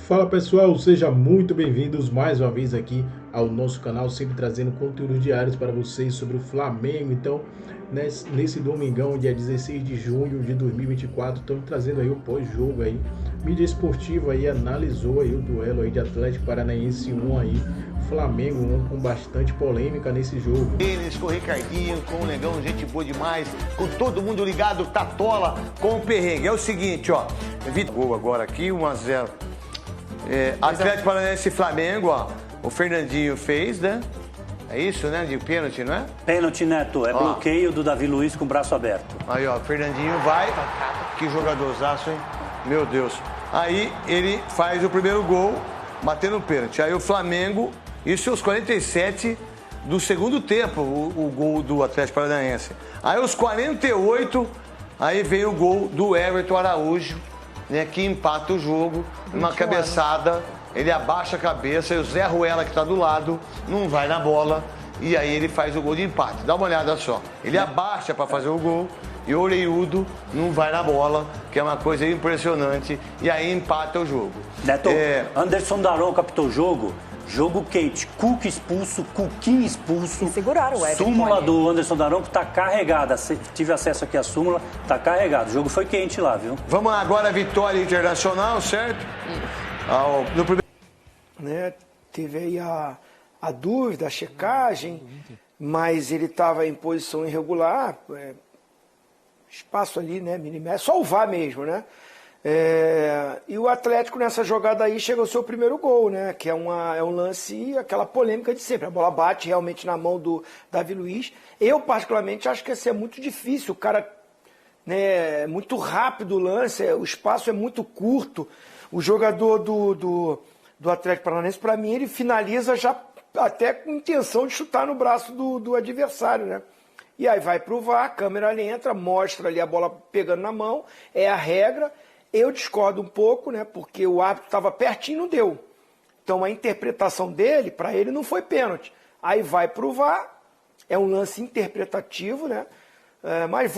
Fala pessoal, sejam muito bem-vindos mais uma vez aqui ao nosso canal, sempre trazendo conteúdos diários para vocês sobre o Flamengo. Então, nesse domingão, dia 16 de junho de 2024, estamos trazendo aí o pós-jogo aí. Mídia esportiva aí analisou aí o duelo aí de Atlético Paranaense 1 aí, Flamengo 1, com bastante polêmica nesse jogo. Eles com o Ricardinho, com o Negão, gente boa demais, com todo mundo ligado, Tatola, com o perrengue. É o seguinte, ó, gol agora aqui, 1-0. Atlético Paranaense e Flamengo, ó, o Fernandinho fez, né? É isso, né? De pênalti, não é? Pênalti, Neto. É bloqueio do Davi Luiz com o braço aberto. Aí, ó, Fernandinho vai. Que jogadorzaço, hein? Meu Deus. Aí ele faz o primeiro gol, batendo o pênalti. Aí o Flamengo, isso aos 47 do segundo tempo, o gol do Atlético Paranaense. Aí aos 48, aí vem o gol do Everton Araújo, né, que empata o jogo, uma cabeçada, ele abaixa a cabeça e o Zé Ruela, que está do lado, não vai na bola, e aí ele faz o gol de empate. Dá uma olhada só. Ele abaixa para fazer o gol e o Oreiudo não vai na bola, que é uma coisa impressionante, e aí empata o jogo. Neto, Anderson Daron captou o jogo. Jogo quente, Cuca expulso, Cuquinha expulso. E seguraram o Everton. Súmula do Anderson Daron que tá carregada. Tive acesso aqui à súmula, tá carregado. O jogo foi quente lá, viu? Vamos agora à Vitória Internacional, certo? No primeiro... Né, teve aí a dúvida, a checagem, mas ele estava em posição irregular, espaço ali, né, milimétrico, só o VAR mesmo, né? E o Atlético nessa jogada aí chega ao seu primeiro gol, né? Que é um lance, aquela polêmica de sempre. A bola bate realmente na mão do Davi Luiz. Eu, particularmente, acho que ia ser muito difícil. O cara, né, é muito rápido o lance, o espaço é muito curto. O jogador do Atlético Paranaense, para mim, ele finaliza já até com intenção de chutar no braço do adversário, né? E aí vai pro VAR, a câmera ali entra, mostra ali a bola pegando na mão, é a regra. Eu discordo um pouco, né, porque o árbitro estava pertinho e não deu. Então a interpretação dele, para ele, não foi pênalti. Aí vai para o VAR, é um lance interpretativo, né? Mas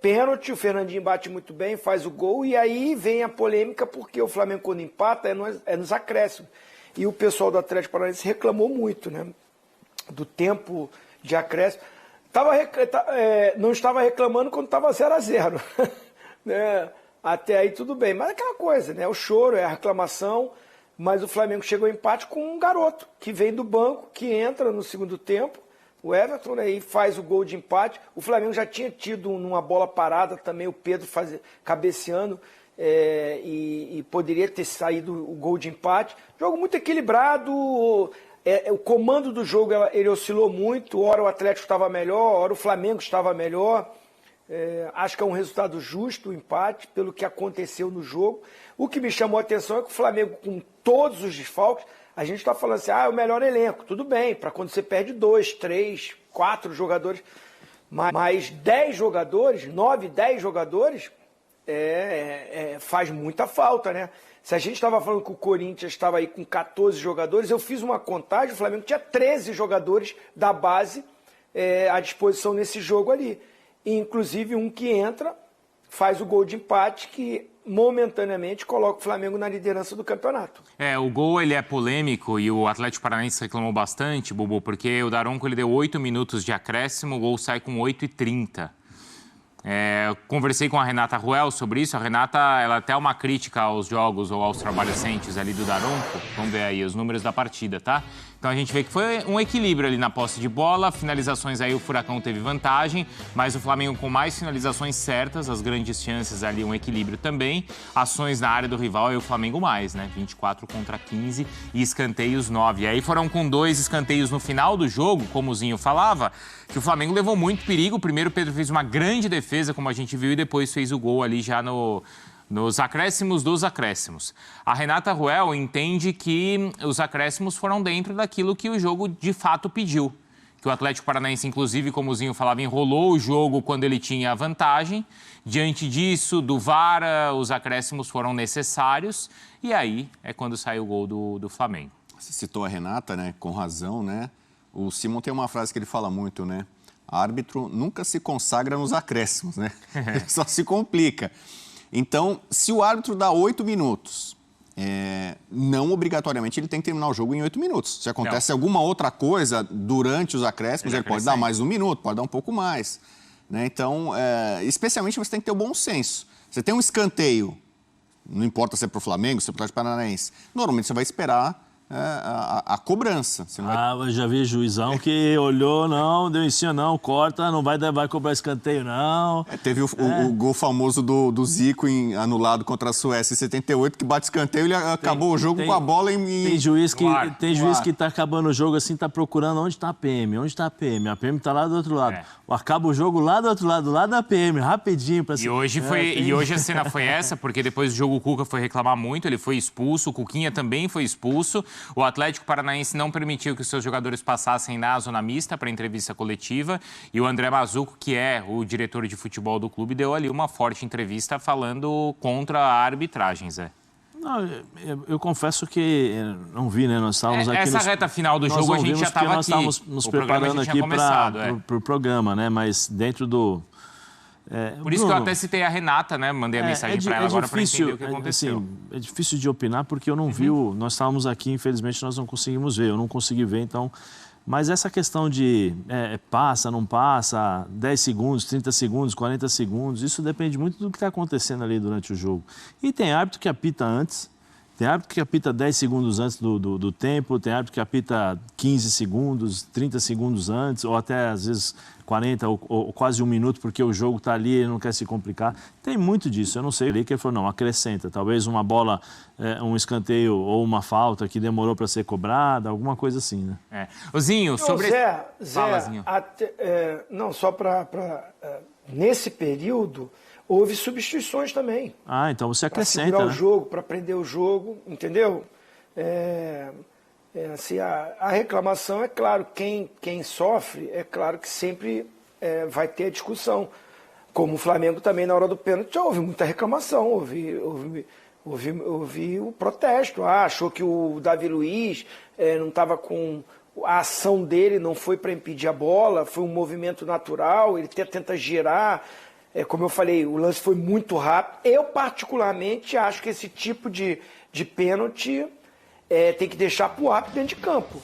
pênalti, o Fernandinho bate muito bem, faz o gol, e aí vem a polêmica, porque o Flamengo, quando empata, é nos acréscimos. E o pessoal do Atlético Paranaense reclamou muito, né, do tempo de acréscimo. Não estava reclamando quando estava 0-0, né? Até aí tudo bem, mas é aquela coisa, né? O choro, é a reclamação, mas o Flamengo chegou ao empate com um garoto que vem do banco, que entra no segundo tempo, o Everton, né, e faz o gol de empate. O Flamengo já tinha tido numa bola parada também o Pedro cabeceando, e poderia ter saído o gol de empate. Jogo muito equilibrado, o comando do jogo ele oscilou muito, hora o Atlético estava melhor, hora o Flamengo estava melhor. Acho que é um resultado justo o empate, pelo que aconteceu no jogo. O que me chamou a atenção é que o Flamengo, com todos os desfalques, a gente está falando assim, é o melhor elenco. Tudo bem, para quando você perde 2, 3, 4 jogadores, mas 10 jogadores, 9, 10 jogadores, faz muita falta, né? Se a gente estava falando que o Corinthians estava aí com 14 jogadores, eu fiz uma contagem, o Flamengo tinha 13 jogadores da base à disposição nesse jogo ali. Inclusive um que entra, faz o gol de empate, que momentaneamente coloca o Flamengo na liderança do campeonato. O gol ele é polêmico e o Atlético Paranaense reclamou bastante, Bubu, porque o Daronco ele deu 8 minutos de acréscimo, o gol sai com 8h30. Conversei com a Renata Ruel sobre isso. A Renata, ela até uma crítica aos jogos ou aos trabalhos recentes ali do Daronco. Vamos ver aí os números da partida, tá? Então a gente vê que foi um equilíbrio ali na posse de bola, finalizações aí o Furacão teve vantagem, mas o Flamengo com mais finalizações certas, as grandes chances ali, um equilíbrio também. Ações na área do rival e o Flamengo mais, né? 24 contra 15 e escanteios 9. E aí foram com 2 escanteios no final do jogo, como o Zinho falava, que o Flamengo levou muito perigo. Primeiro o Pedro fez uma grande defesa, como a gente viu, e depois fez o gol ali já nos acréscimos dos acréscimos. A Renata Ruel entende que os acréscimos foram dentro daquilo que o jogo de fato pediu. Que o Atlético Paranaense, inclusive, como o Zinho falava, enrolou o jogo quando ele tinha a vantagem. Diante disso, do VAR, os acréscimos foram necessários. E aí é quando sai o gol do Flamengo. Você citou a Renata, né? Com razão, né? O Simon tem uma frase que ele fala muito, né? Árbitro nunca se consagra nos acréscimos, né? Só se complica. Então, se o árbitro dá 8 minutos não obrigatoriamente ele tem que terminar o jogo em 8 minutos. Se acontece alguma outra coisa durante os acréscimos, ele pode dar mais 1 minuto, pode dar um pouco mais. Né? Então, especialmente você tem que ter o bom senso. Você tem um escanteio, não importa se é para o Flamengo, se é para o Atlético Paranaense, normalmente você vai esperar a cobrança. Você não vai... eu já vi juizão que olhou, não, deu em cima, não, corta, não vai cobrar escanteio, não. Teve o gol famoso do Zico anulado contra a Suécia em 78, que bate escanteio e ele acabou o jogo com a bola em... Tem juiz que tá acabando o jogo assim, tá procurando onde tá a PM, a PM tá lá do outro lado. Acaba o jogo lá do outro lado, lá da PM, rapidinho. E hoje a cena foi essa, porque depois do jogo o Cuca foi reclamar muito, ele foi expulso, o Cuquinha também foi expulso. O Atlético Paranaense não permitiu que os seus jogadores passassem na zona mista para entrevista coletiva e o André Mazzucco, que é o diretor de futebol do clube, deu ali uma forte entrevista falando contra a arbitragem, Zé. Não, eu confesso que não vi, né? Nós estávamos aqui... Essa reta final do jogo a gente já estava aqui. Nós estávamos nos preparando aqui para o programa, né? Mas dentro do... Por isso que eu até citei a Renata, né? Mandei a mensagem para ela agora para entender o que aconteceu. Assim, é difícil de opinar porque eu não vi nós estávamos aqui, infelizmente nós não conseguimos ver, eu não consegui ver, então... Mas essa questão de passa, não passa, 10 segundos, 30 segundos, 40 segundos, isso depende muito do que está acontecendo ali durante o jogo. E tem árbitro que apita antes, tem árbitro que apita 10 segundos antes do tempo, tem árbitro que apita 15 segundos, 30 segundos antes, ou até às vezes 40 ou quase 1 minuto, porque o jogo está ali e ele não quer se complicar. Tem muito disso, eu não sei. Ele falou, não, acrescenta, talvez uma bola, um escanteio ou uma falta que demorou para ser cobrada, alguma coisa assim, né? Zinho, sobre... Zé, Fala, Zinho. Não, só para... nesse período... Houve substituições também. Então você acrescenta, para segurar né? o jogo, para prender o jogo, entendeu? Assim, a reclamação, é claro, quem sofre, é claro que sempre vai ter a discussão. Como o Flamengo também, na hora do pênalti, houve muita reclamação, houve o protesto. Achou que o Davi Luiz não estava com... A ação dele não foi para impedir a bola, foi um movimento natural, ele tenta girar... como eu falei, o lance foi muito rápido. Eu, particularmente, acho que esse tipo de pênalti tem que deixar para o árbitro dentro de campo.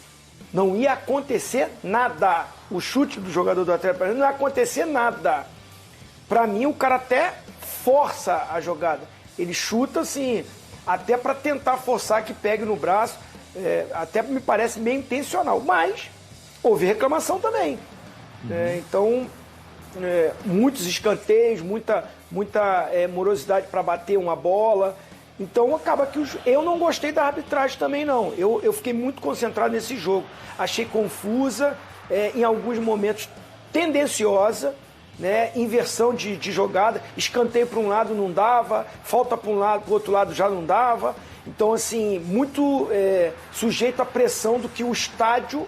Não ia acontecer nada. O chute do jogador do Atlético Paranaense não ia acontecer nada. Para mim, o cara até força a jogada. Ele chuta, assim, até para tentar forçar que pegue no braço. Até me parece meio intencional. Mas houve reclamação também. Então... muitos escanteios, muita morosidade para bater uma bola. Então acaba que eu não gostei da arbitragem também, não. Eu fiquei muito concentrado nesse jogo. Achei confusa, em alguns momentos tendenciosa, né? Inversão de jogada, escanteio para um lado não dava, falta para um lado, para o outro lado já não dava. Então, assim, muito sujeito à pressão do que o estádio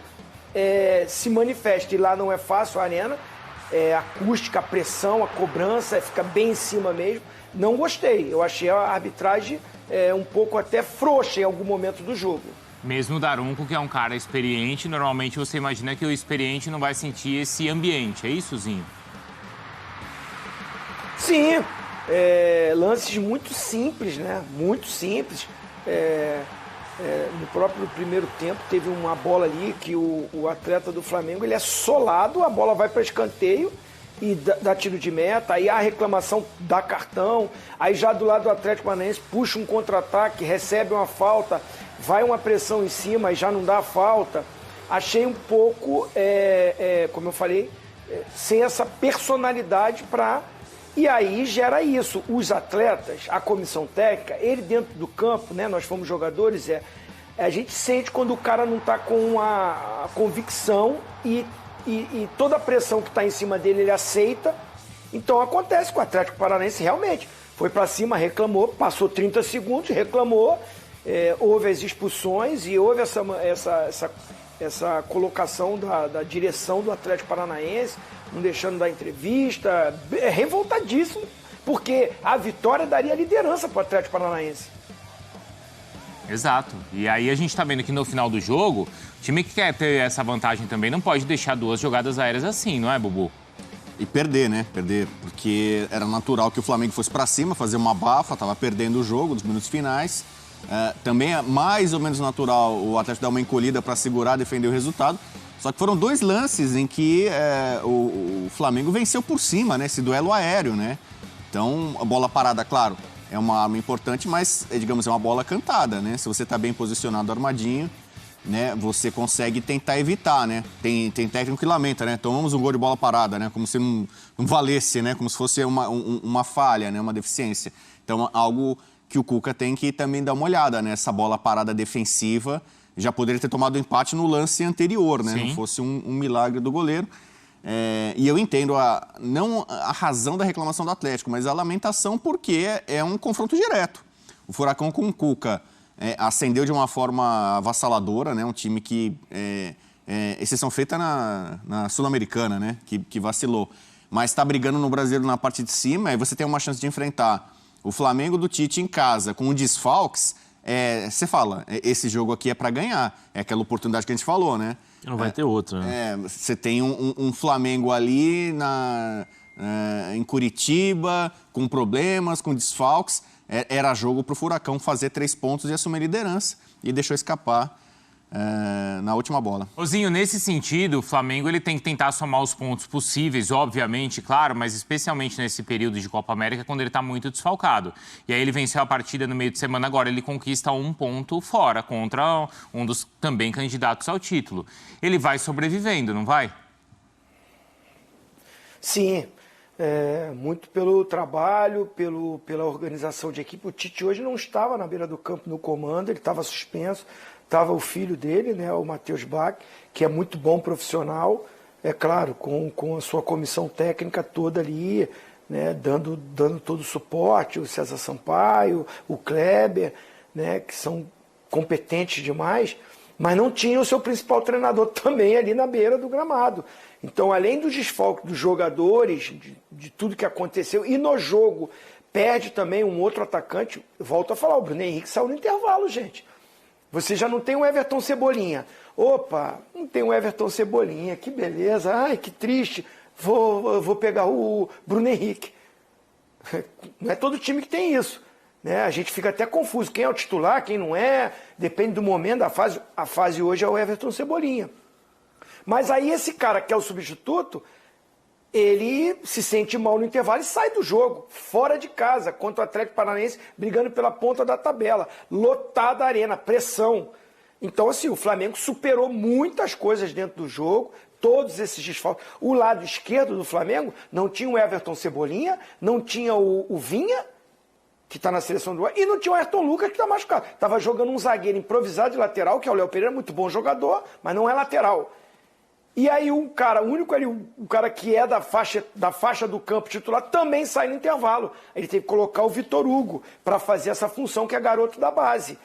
se manifesta. E lá não é fácil a arena. A acústica, a pressão, a cobrança, fica bem em cima mesmo. Não gostei. Eu achei a arbitragem um pouco até frouxa em algum momento do jogo. Mesmo o Daronco, que é um cara experiente, normalmente você imagina que o experiente não vai sentir esse ambiente. É isso, Zinho? Sim. Lances muito simples, né? Muito simples. No próprio primeiro tempo teve uma bola ali que o atleta do Flamengo ele é solado, a bola vai para escanteio e dá tiro de meta, aí a reclamação dá cartão, aí já do lado do Atlético Paranaense puxa um contra-ataque, recebe uma falta, vai uma pressão em cima e já não dá falta. Achei um pouco, como eu falei, sem essa personalidade para... E aí gera isso. Os atletas, a comissão técnica, ele dentro do campo, né, nós fomos jogadores, a gente sente quando o cara não está com a convicção e toda a pressão que está em cima dele ele aceita. Então acontece com o Atlético Paranaense realmente. Foi para cima, reclamou, passou 30 segundos, reclamou, houve as expulsões e houve essa colocação da direção do Atlético Paranaense, não deixando dar entrevista, revoltadíssimo, porque a vitória daria liderança para o Atlético Paranaense. Exato. E aí a gente está vendo que no final do jogo, o time que quer ter essa vantagem também não pode deixar 2 jogadas aéreas assim, não é, Bubu? E perder, né? Perder, porque era natural que o Flamengo fosse para cima, fazer uma bafa, estava perdendo o jogo nos minutos finais. Também é mais ou menos natural o Atlético dar uma encolhida para segurar, defender o resultado. Só que foram 2 lances em que o Flamengo venceu por cima, né? Esse duelo aéreo, né? Então, a bola parada, claro, é uma arma importante, mas, digamos, é uma bola cantada, né? Se você está bem posicionado armadinho, né, você consegue tentar evitar, né? Tem técnico que lamenta, né? Tomamos um gol de bola parada, né? Como se não valesse, né? Como se fosse uma falha, né? Uma deficiência. Então, algo que o Cuca tem que também dar uma olhada, né? Essa bola parada defensiva já poderia ter tomado o empate no lance anterior, né? Sim. Não fosse um milagre do goleiro. E eu entendo não a razão da reclamação do Atlético, mas a lamentação porque é um confronto direto. O Furacão com o Cuca ascendeu de uma forma avassaladora, né? Um time que exceção feita na Sul-Americana, né? Que vacilou. Mas está brigando no Brasileiro na parte de cima, e você tem uma chance de enfrentar o Flamengo do Tite em casa com desfalques. Você fala, esse jogo aqui é para ganhar. É aquela oportunidade que a gente falou, né? Não vai ter outra. Né? Você tem um Flamengo ali em Curitiba, com problemas, com desfalques. Era jogo para o Furacão fazer 3 pontos e assumir a liderança. E deixou escapar na última bola. Ozinho, nesse sentido, o Flamengo ele tem que tentar somar os pontos possíveis, obviamente, claro, mas especialmente nesse período de Copa América, quando ele está muito desfalcado. E aí ele venceu a partida no meio de semana, agora ele conquista 1 ponto fora contra um dos também candidatos ao título. Ele vai sobrevivendo, não vai? Sim, muito pelo trabalho, pela organização de equipe. O Tite hoje não estava na beira do campo no comando, ele estava suspenso. Estava o filho dele, né, o Matheus Bach, que é muito bom profissional, é claro, com a sua comissão técnica toda ali, né, dando todo o suporte, o César Sampaio, o Kleber, né, que são competentes demais, mas não tinha o seu principal treinador também ali na beira do gramado. Então, além dos desfalques dos jogadores, de tudo que aconteceu, e no jogo perde também um outro atacante, volto a falar, o Bruno Henrique saiu no intervalo, gente. Você já não tem o Everton Cebolinha. Opa, não tem o Everton Cebolinha, que beleza, ai, que triste, vou pegar o Bruno Henrique. Não é todo time que tem isso, né? A gente fica até confuso, quem é o titular, quem não é, depende do momento, da fase. A fase hoje é o Everton Cebolinha. Mas aí esse cara que é o substituto, ele se sente mal no intervalo e sai do jogo, fora de casa, contra o Atlético Paranaense, brigando pela ponta da tabela, lotada a arena, pressão. Então, assim, o Flamengo superou muitas coisas dentro do jogo, todos esses desfalques. O lado esquerdo do Flamengo não tinha o Everton Cebolinha, não tinha o Vinha, que está na seleção do... e não tinha o Ayrton Lucas, que está machucado. Estava jogando um zagueiro improvisado de lateral, que é o Léo Pereira, muito bom jogador, mas não é lateral. E aí o único ali, o cara que é da faixa do campo titular, também sai no intervalo. Ele teve que colocar o Vitor Hugo para fazer essa função, que é garoto da base.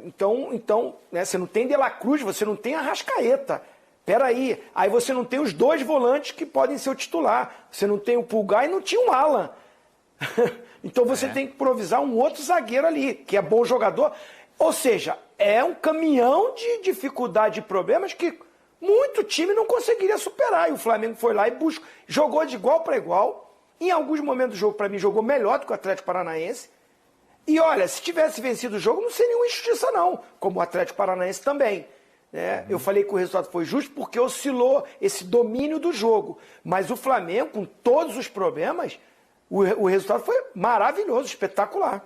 Então né, você não tem De La Cruz, você não tem Arrascaeta. Peraí, aí você não tem os 2 volantes que podem ser o titular. Você não tem o Pulgar e não tinha o Alan. Então você tem que improvisar um outro zagueiro ali, que é bom jogador. Ou seja, é um caminhão de dificuldade e problemas que muito time não conseguiria superar. E o Flamengo foi lá e jogou de igual para igual. Em alguns momentos do jogo, para mim, jogou melhor do que o Atlético Paranaense. E olha, se tivesse vencido o jogo, não seria uma injustiça não, como o Atlético Paranaense também. Né? Eu falei que o resultado foi justo porque oscilou esse domínio do jogo. Mas o Flamengo, com todos os problemas, o resultado foi maravilhoso, espetacular.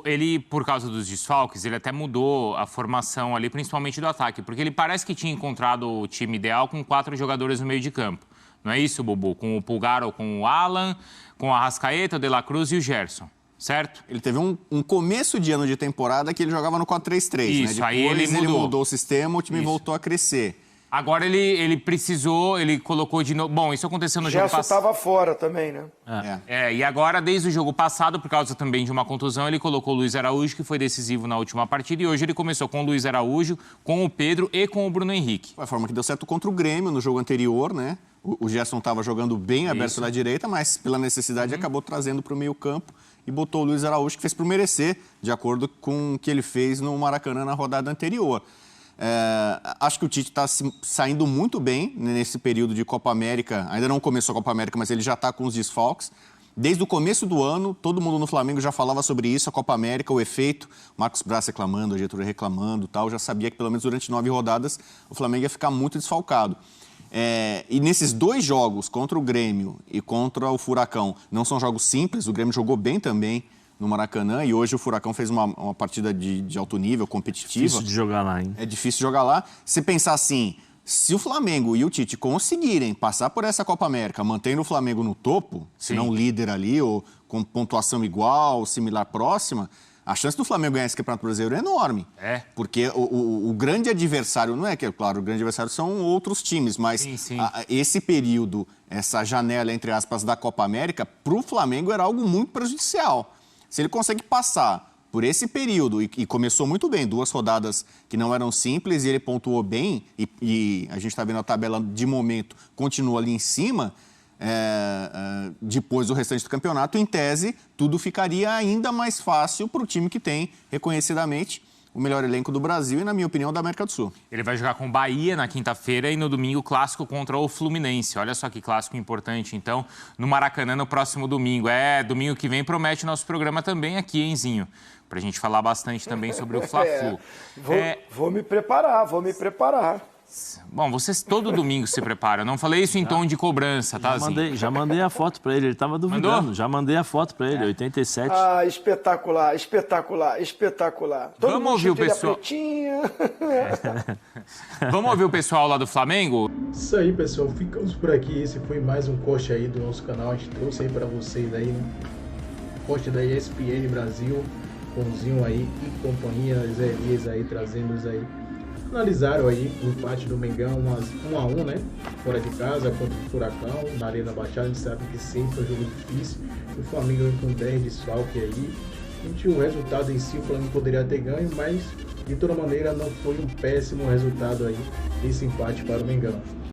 Ele, por causa dos desfalques, ele até mudou a formação ali, principalmente do ataque, porque ele parece que tinha encontrado o time ideal com 4 jogadores no meio de campo. Não é isso, Bubu? Com o Pulgar ou com o Alan, com a Arrascaeta, o De La Cruz e o Gerson, certo? Ele teve um começo de ano de temporada que ele jogava no 4-3-3, né? Isso, aí ele mudou o sistema, o time voltou a crescer. Agora ele precisou, ele colocou de novo... Bom, isso aconteceu no jogo passado. Gerson estava fora também, né? E agora, desde o jogo passado, por causa também de uma contusão, ele colocou o Luiz Araújo, que foi decisivo na última partida. E hoje ele começou com o Luiz Araújo, com o Pedro e com o Bruno Henrique. Foi a forma que deu certo contra o Grêmio no jogo anterior, né? O Gerson estava jogando bem aberto na direita, mas pela necessidade acabou trazendo para o meio campo e botou o Luiz Araújo, que fez por merecer, de acordo com o que ele fez no Maracanã na rodada anterior. Acho que o Tite está saindo muito bem nesse período de Copa América. Ainda não começou a Copa América, mas ele já está com os desfalques. Desde o começo do ano, todo mundo no Flamengo já falava sobre isso, a Copa América, o efeito, Marcos Braz reclamando, a diretoria reclamando, tal, já sabia que pelo menos durante 9 rodadas o Flamengo ia ficar muito desfalcado. E nesses 2 jogos, contra o Grêmio e contra o Furacão, não são jogos simples, o Grêmio jogou bem também no Maracanã e hoje o Furacão fez uma partida de alto nível, competitiva. Difícil de jogar lá, hein? É difícil de jogar lá. Se pensar assim, se o Flamengo e o Tite conseguirem passar por essa Copa América, mantendo o Flamengo no topo, se não líder ali, ou com pontuação igual, similar, próxima, a chance do Flamengo ganhar esse Campeonato Brasileiro é enorme. Porque o grande adversário, não é que, claro, o grande adversário são outros times, mas esse período, essa janela, entre aspas, da Copa América, para o Flamengo era algo muito prejudicial. Se ele consegue passar por esse período, e começou muito bem, 2 rodadas que não eram simples, e ele pontuou bem, e a gente está vendo a tabela de momento, continua ali em cima, depois do restante do campeonato, em tese, tudo ficaria ainda mais fácil para o time que tem, reconhecidamente, o melhor elenco do Brasil e, na minha opinião, da América do Sul. Ele vai jogar com o Bahia na quinta-feira e no domingo clássico contra o Fluminense. Olha só que clássico importante, então, no Maracanã no próximo domingo. Domingo que vem promete nosso programa também aqui, hein, Zinho? Pra gente falar bastante também sobre o Fla-Flu. Vou me preparar. Bom, vocês todo domingo se preparam. Não falei isso em tom de cobrança, tá, Zinho? Já mandei a foto pra ele tava duvidando. Mandou? Já mandei a foto pra ele, 87. Espetacular. Vamos ouvir o pessoal. Vamos ouvir o pessoal lá do Flamengo? Isso aí, pessoal. Ficamos por aqui. Esse foi mais um corte aí do nosso canal. A gente trouxe aí pra vocês aí, né? Corte da ESPN Brasil, Pãozinho aí e companhia, Zé Elias aí, trazendo-nos aí. Analisaram aí o empate do Mengão 1-1, né? Fora de casa, contra o Furacão, na Arena Baixada. A gente sabe que sempre é um jogo difícil. O Flamengo com 10 desfalques aí. A gente, o resultado em si, o Flamengo poderia ter ganho, mas de toda maneira não foi um péssimo resultado aí esse empate para o Mengão.